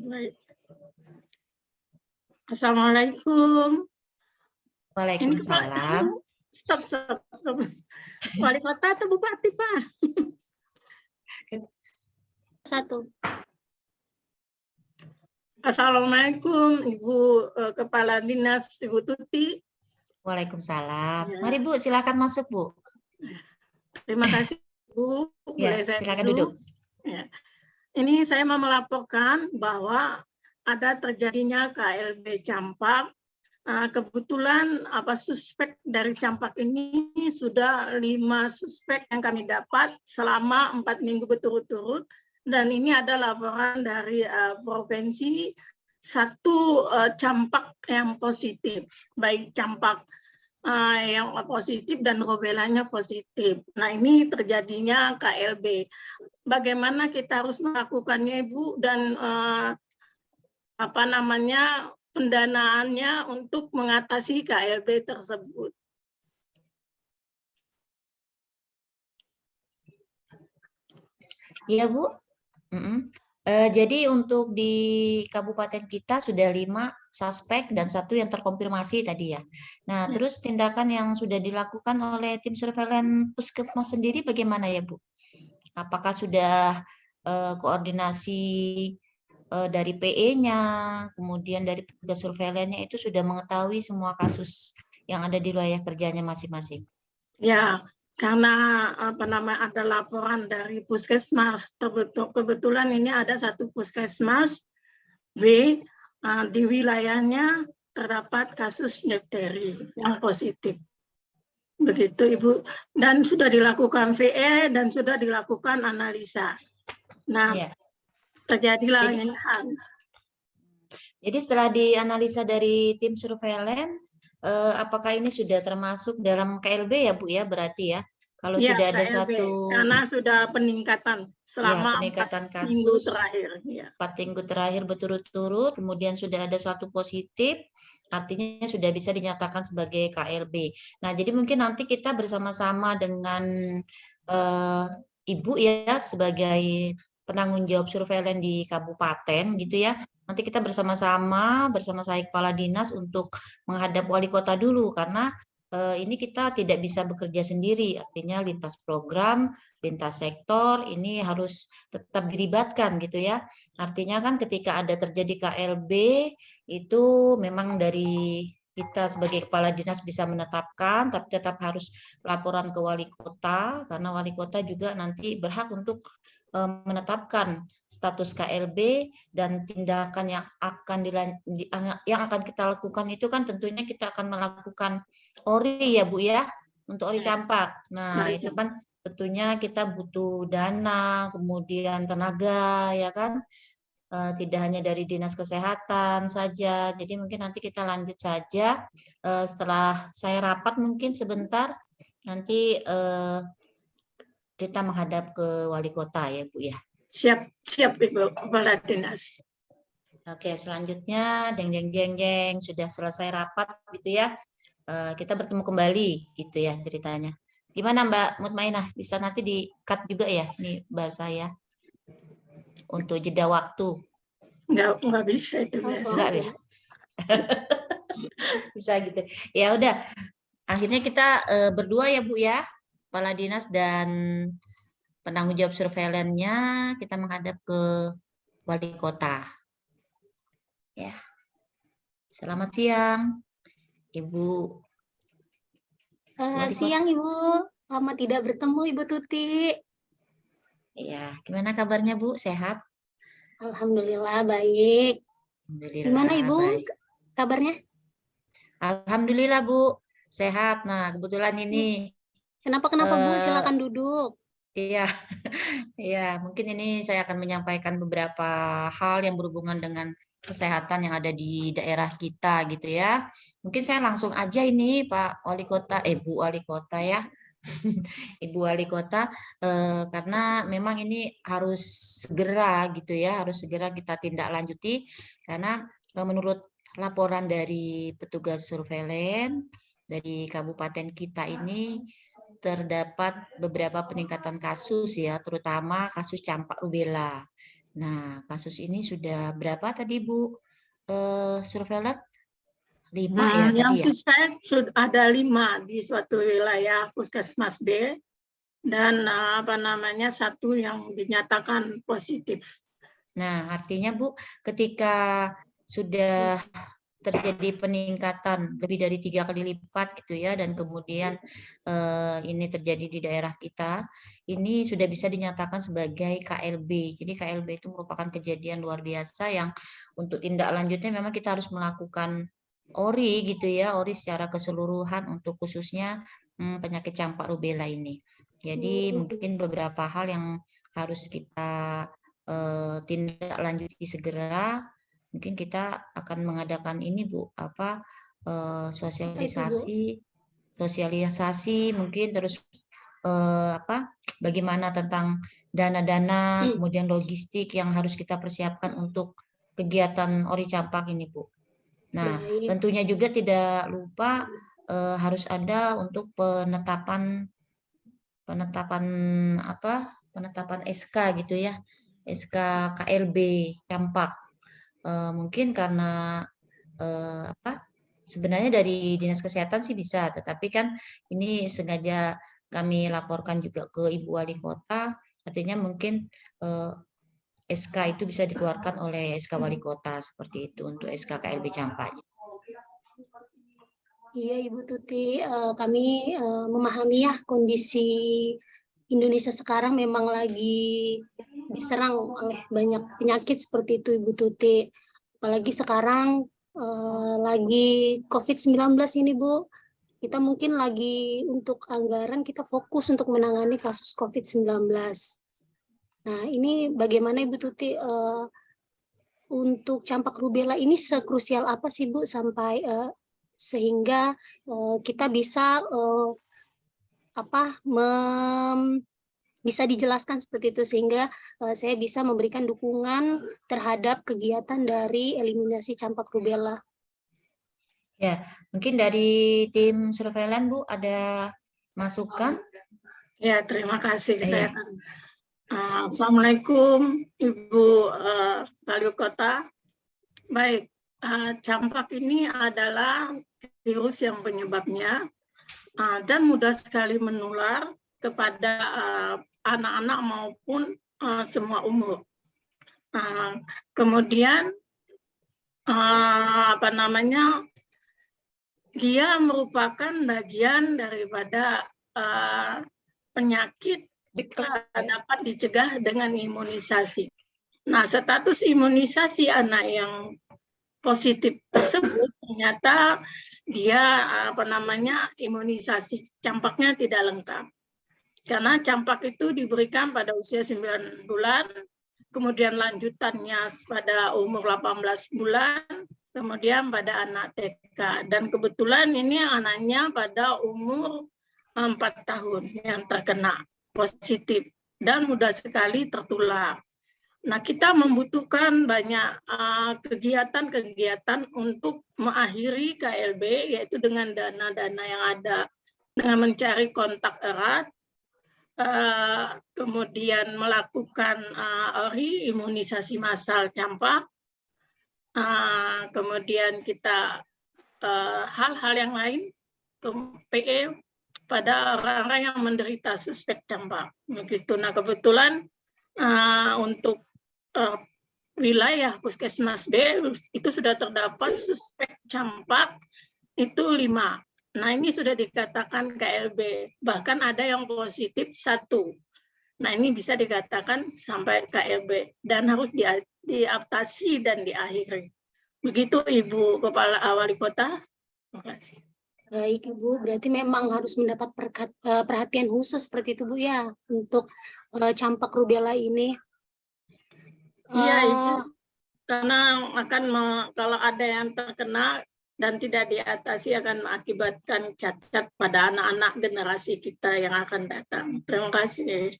Baik. Assalamualaikum. Ini Waalaikumsalam. stop. Wali kota atau bupati, Pak? Satu. Assalamualaikum, Ibu Kepala Dinas, Ibu Tuti. Waalaikumsalam. Ya. Mari Bu, silakan masuk Bu. Terima kasih Bu. Ya, Boleh saya silakan duduk. Ya. Ini saya mau melaporkan bahwa ada terjadinya KLB campak. Kebetulan suspek dari campak ini sudah 5 suspek yang kami dapat selama 4 minggu berturut-turut, dan ini ada laporan dari provinsi 1 campak yang positif, baik campak yang positif dan rubellanya positif. Nah, ini terjadinya KLB. Bagaimana kita harus melakukannya, Ibu, dan pendanaannya untuk mengatasi KLB tersebut. Iya Bu. Jadi untuk di kabupaten kita sudah 5 suspek dan 1 yang terkonfirmasi tadi ya. Nah, terus tindakan yang sudah dilakukan oleh tim surveillance Puskesmas sendiri bagaimana ya Bu? Apakah sudah koordinasi dari PE-nya, kemudian dari petugas surveillance-nya itu sudah mengetahui semua kasus yang ada di wilayah kerjanya masing-masing? Ya, karena ada laporan dari puskesmas, kebetulan ini ada 1 puskesmas B di wilayahnya terdapat kasus difteri yang positif. Begitu Ibu, dan sudah dilakukan VE dan sudah dilakukan analisa. Nah, ya. Terjadilah ini. Jadi setelah dianalisa dari tim surveillance, apakah ini sudah termasuk dalam KLB ya Bu ya, berarti ya? Kalau ya, sudah ada KLB, karena sudah peningkatan selama ya, peningkatan 4 minggu terakhir. Ya. 4 minggu terakhir berturut-turut, kemudian sudah ada 1 positif, artinya sudah bisa dinyatakan sebagai KLB. Nah, jadi mungkin nanti kita bersama-sama dengan Ibu ya sebagai penanggung jawab surveillance di kabupaten gitu ya. Nanti kita bersama-sama bersama saya kepala dinas untuk menghadap wali kota dulu, karena ini kita tidak bisa bekerja sendiri, artinya lintas program, lintas sektor ini harus tetap dilibatkan gitu ya. Artinya kan ketika ada terjadi KLB itu memang dari kita sebagai kepala dinas bisa menetapkan, tapi tetap harus laporan ke wali kota, karena wali kota juga nanti berhak untuk menetapkan status KLB, dan tindakan yang akan kita lakukan itu kan tentunya kita akan melakukan ORI ya Bu ya, untuk ORI campak. Nah, itu kan tentunya kita butuh dana, kemudian tenaga ya kan. Tidak hanya dari dinas kesehatan saja. Jadi mungkin nanti kita lanjut saja setelah saya rapat mungkin sebentar, nanti kita menghadap ke wali kota ya Bu ya. Siap Ibu Kepala Dinas. Oke, selanjutnya jeng sudah selesai rapat gitu ya. Kita bertemu kembali gitu ya ceritanya. Gimana Mbak Mutmainah? Bisa nanti di-cut juga ya ini bahasa ya, untuk jeda waktu. Enggak bisa itu biasa. Enggak ya? Bisa gitu. Ya udah. Akhirnya kita berdua ya Bu ya, kepala dinas dan penanggung jawab surveillance-nya, kita menghadap ke wali kota. Ya. Selamat siang, Ibu. Siang Ibu. Lama tidak bertemu Ibu Tuti. Iya, gimana kabarnya Bu? Sehat? Alhamdulillah baik. Alhamdulillah. Gimana Ibu baik. kabarnya? Alhamdulillah Bu, sehat. Nah, kebetulan ini. Kenapa Bu? Silakan duduk. Iya, iya. Mungkin ini saya akan menyampaikan beberapa hal yang berhubungan dengan kesehatan yang ada di daerah kita gitu ya. Mungkin saya langsung aja ini Pak Wali Kota, Bu Wali Kota ya. Ibu Wali Kota, karena memang ini harus segera gitu ya, harus segera kita tindak lanjuti, karena menurut laporan dari petugas surveillance dari kabupaten kita ini terdapat beberapa peningkatan kasus ya, terutama kasus campak rubella. Nah, kasus ini sudah berapa tadi Bu Surveillance? 5 ya Yang tadi ya? suspek sudah ada 5 di suatu wilayah Puskesmas B dan satu yang dinyatakan positif. Nah, artinya Bu, ketika sudah terjadi peningkatan lebih dari 3 kali lipat gitu ya, dan kemudian ini terjadi di daerah kita, ini sudah bisa dinyatakan sebagai KLB. Jadi KLB itu merupakan kejadian luar biasa yang untuk tindak lanjutnya memang kita harus melakukan ORI gitu ya, ORI secara keseluruhan untuk khususnya penyakit campak rubella ini. Jadi mungkin beberapa hal yang harus kita tindak lanjuti segera. Mungkin kita akan mengadakan ini Bu, sosialisasi mungkin, terus bagaimana tentang dana-dana, kemudian logistik yang harus kita persiapkan untuk kegiatan ORI campak ini Bu. Nah, tentunya juga tidak lupa harus ada untuk penetapan SK gitu ya, SK KLB campak. Mungkin karena sebenarnya dari Dinas Kesehatan sih bisa, tetapi kan ini sengaja kami laporkan juga ke Ibu Wali Kota, artinya mungkin SK itu bisa dikeluarkan oleh SK Wali Kota seperti itu untuk SK KLB campak. Iya Ibu Tuti, kami memahami ya kondisi Indonesia sekarang memang lagi diserang oleh banyak penyakit seperti itu Ibu Tuti. Apalagi sekarang lagi COVID-19 ini Bu. Kita mungkin lagi untuk anggaran kita fokus untuk menangani kasus COVID-19. Nah ini bagaimana Ibu Tuti untuk campak rubella ini sekrusial apa sih Bu sampai sehingga kita bisa bisa dijelaskan seperti itu sehingga saya bisa memberikan dukungan terhadap kegiatan dari eliminasi campak rubella. Ya, mungkin dari tim surveillance Bu ada masukan? Ya, terima kasih. Saya akan Assalamualaikum Ibu Wali Kota. Baik, campak ini adalah virus yang penyebabnya dan mudah sekali menular kepada anak-anak maupun semua umur. Kemudian dia merupakan bagian daripada penyakit dapat dicegah dengan imunisasi. Nah, status imunisasi anak yang positif tersebut ternyata dia imunisasi campaknya tidak lengkap. Karena campak itu diberikan pada usia 9 bulan, kemudian lanjutannya pada umur 18 bulan, kemudian pada anak TK. Dan kebetulan ini anaknya pada umur 4 tahun yang terkena positif dan mudah sekali tertular. Nah, kita membutuhkan banyak kegiatan-kegiatan untuk mengakhiri KLB, yaitu dengan dana-dana yang ada, dengan mencari kontak erat, kemudian melakukan ORI, imunisasi massal campak, kemudian kita hal-hal yang lain, PE, pada orang-orang yang menderita suspek campak. Begitu. Nah, kebetulan untuk wilayah Puskesmas B itu sudah terdapat suspek campak itu 5. Nah, ini sudah dikatakan KLB. Bahkan ada yang positif 1. Nah, ini bisa dikatakan sampai KLB dan harus diatasi dan diakhiri. Begitu Ibu Kepala Wali Kota. Terima kasih. Baik Ibu, berarti memang harus mendapat perhatian khusus seperti itu Bu ya untuk campak rubella ini. Iya Ibu, karena kalau ada yang terkena dan tidak diatasi akan mengakibatkan cacat pada anak-anak generasi kita yang akan datang. Terima kasih.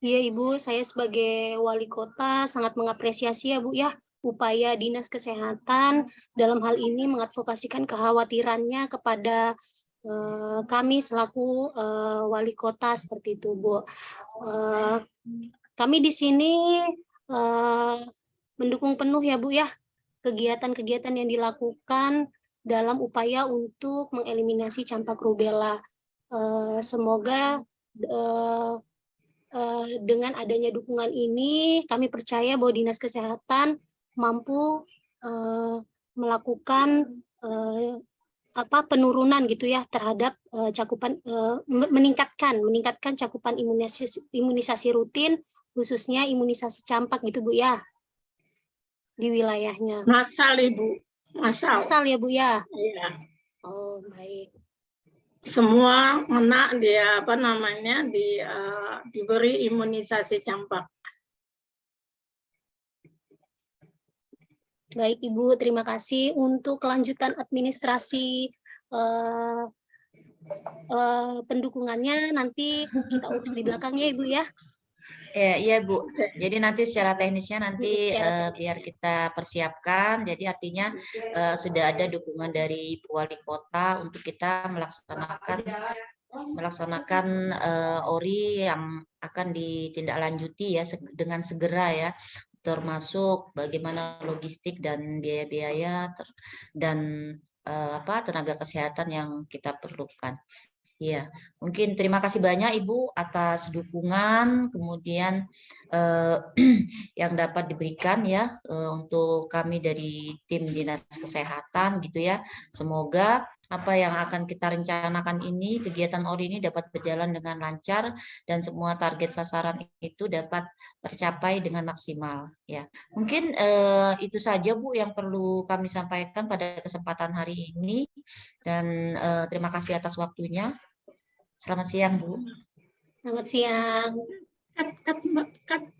Iya Ibu, saya sebagai wali kota sangat mengapresiasi ya Bu ya upaya Dinas Kesehatan dalam hal ini mengadvokasikan kekhawatirannya kepada kami selaku wali kota seperti itu Bu. Kami di sini mendukung penuh ya Bu ya kegiatan-kegiatan yang dilakukan dalam upaya untuk mengeliminasi campak rubella. Semoga dengan adanya dukungan ini, kami percaya bahwa Dinas Kesehatan mampu melakukan penurunan gitu ya terhadap cakupan meningkatkan cakupan imunisasi rutin, khususnya imunisasi campak gitu Bu ya di wilayahnya. Massal Ibu, Massal ya Bu ya. Iya. Oh baik. Semua anak dia diberi imunisasi campak. Baik Ibu, terima kasih. Untuk kelanjutan administrasi pendukungannya nanti kita urus di belakangnya Ibu ya. Iya Bu, jadi nanti secara teknisnya nanti Secara biar kita persiapkan, jadi artinya sudah ada dukungan dari Ibu Wali Kota untuk kita melaksanakan ORI yang akan ditindaklanjuti ya dengan segera ya, termasuk bagaimana logistik dan biaya-biaya dan tenaga kesehatan yang kita perlukan. Iya, mungkin terima kasih banyak Ibu atas dukungan, kemudian yang dapat diberikan ya untuk kami dari tim Dinas Kesehatan gitu ya. Semoga apa yang akan kita rencanakan ini, kegiatan ORI ini dapat berjalan dengan lancar dan semua target sasaran itu dapat tercapai dengan maksimal ya. Mungkin itu saja Bu yang perlu kami sampaikan pada kesempatan hari ini dan terima kasih atas waktunya. Selamat siang, Bu. Selamat siang. Cut, Mbak, cut.